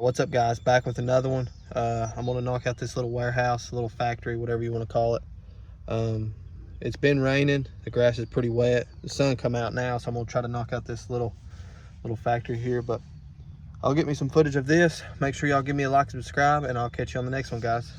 What's up, guys? Back with another one. I'm gonna knock out this little warehouse, little factory, whatever you want to call it. It's been raining, the grass is pretty wet, the sun come out now, so I'm gonna try to knock out this little factory here. But I'll get me some footage of this. Make sure y'all give me a like and subscribe, and I'll catch you on the next one, guys.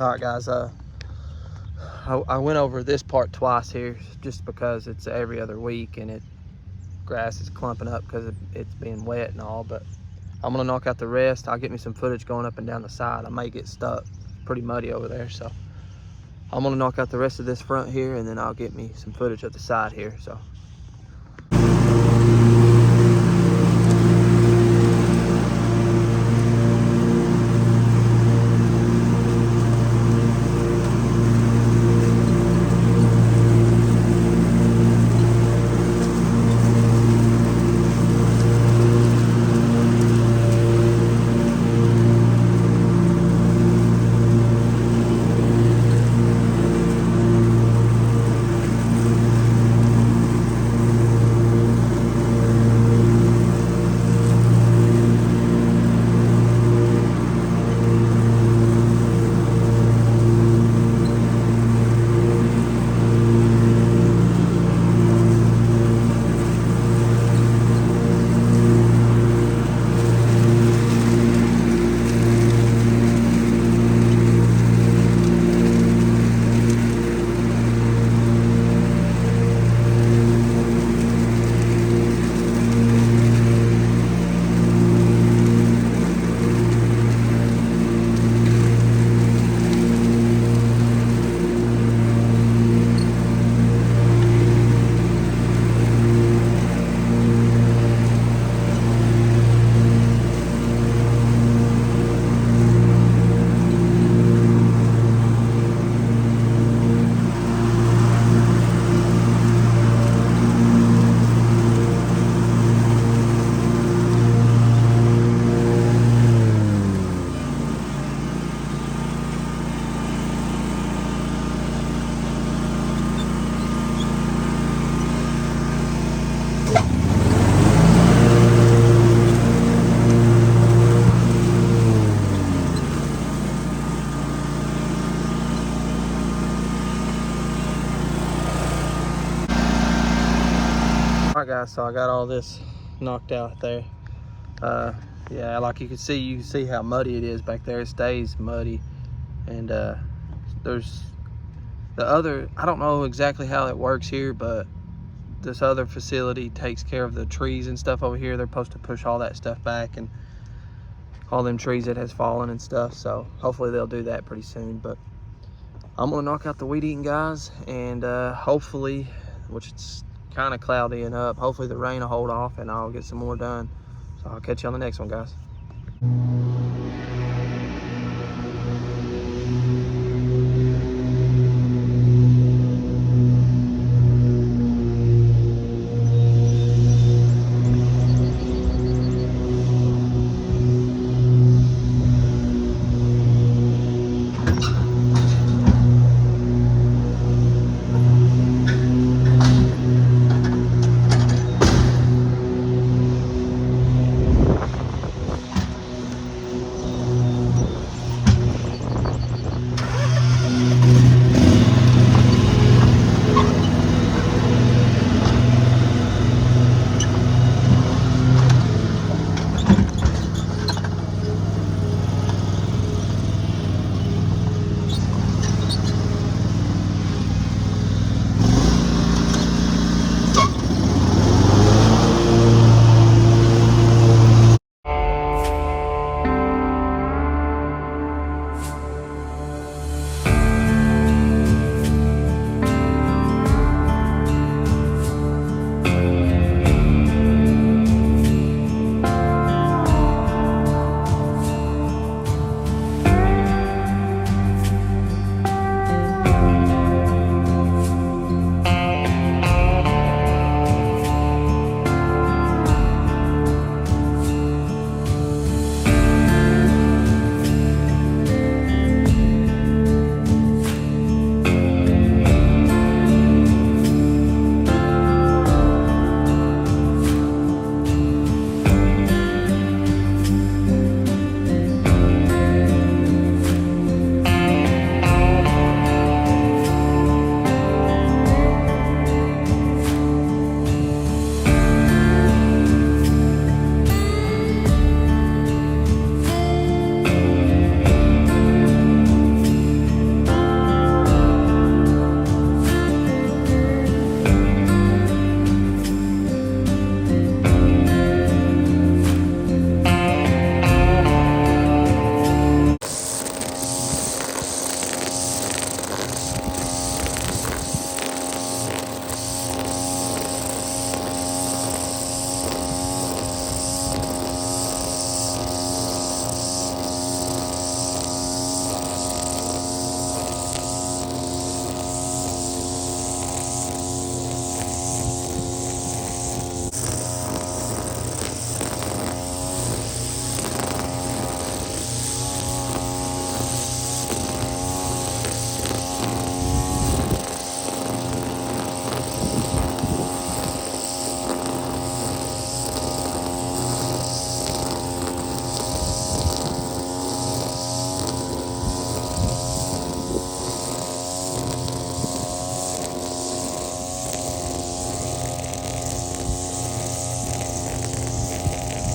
All right, guys, I went over this part twice here just because it's every other week and grass is clumping up because it's being wet and all. But I'm gonna knock out the rest. I'll get me some footage going up and down the side. I may get stuck, pretty muddy over there, so I'm gonna knock out the rest of this front here, and then I'll get me some footage of the side here. So all right, guys, so I got all this knocked out there. Yeah, like you can see how muddy it is back there. It stays muddy. And there's the other, I don't know exactly how it works here, but this other facility takes care of the trees and stuff over here. They're supposed to push all that stuff back and all them trees that has fallen and stuff. So hopefully they'll do that pretty soon. But I'm gonna knock out the weed eating guys, and hopefully, which it's kind of cloudy and up, hopefully the rain will hold off and I'll get some more done. So I'll catch you on the next one, guys.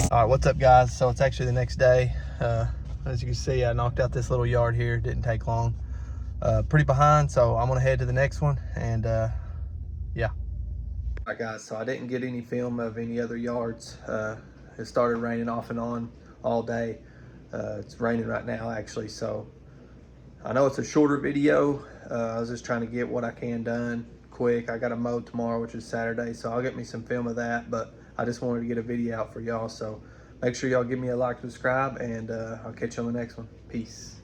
All right, what's up, guys? So it's actually the next day. As you can see, I knocked out this little yard here. Didn't take long. Pretty behind, so I'm gonna head to the next one, and yeah. All right, guys, so I didn't get any film of any other yards. It started raining off and on all day. It's raining right now, actually, so I know it's a shorter video. I was just trying to get what I can done quick. I got to mow tomorrow, which is Saturday, so I'll get me some film of that, but I just wanted to get a video out for y'all. So make sure y'all give me a like, subscribe, and I'll catch you on the next one. Peace.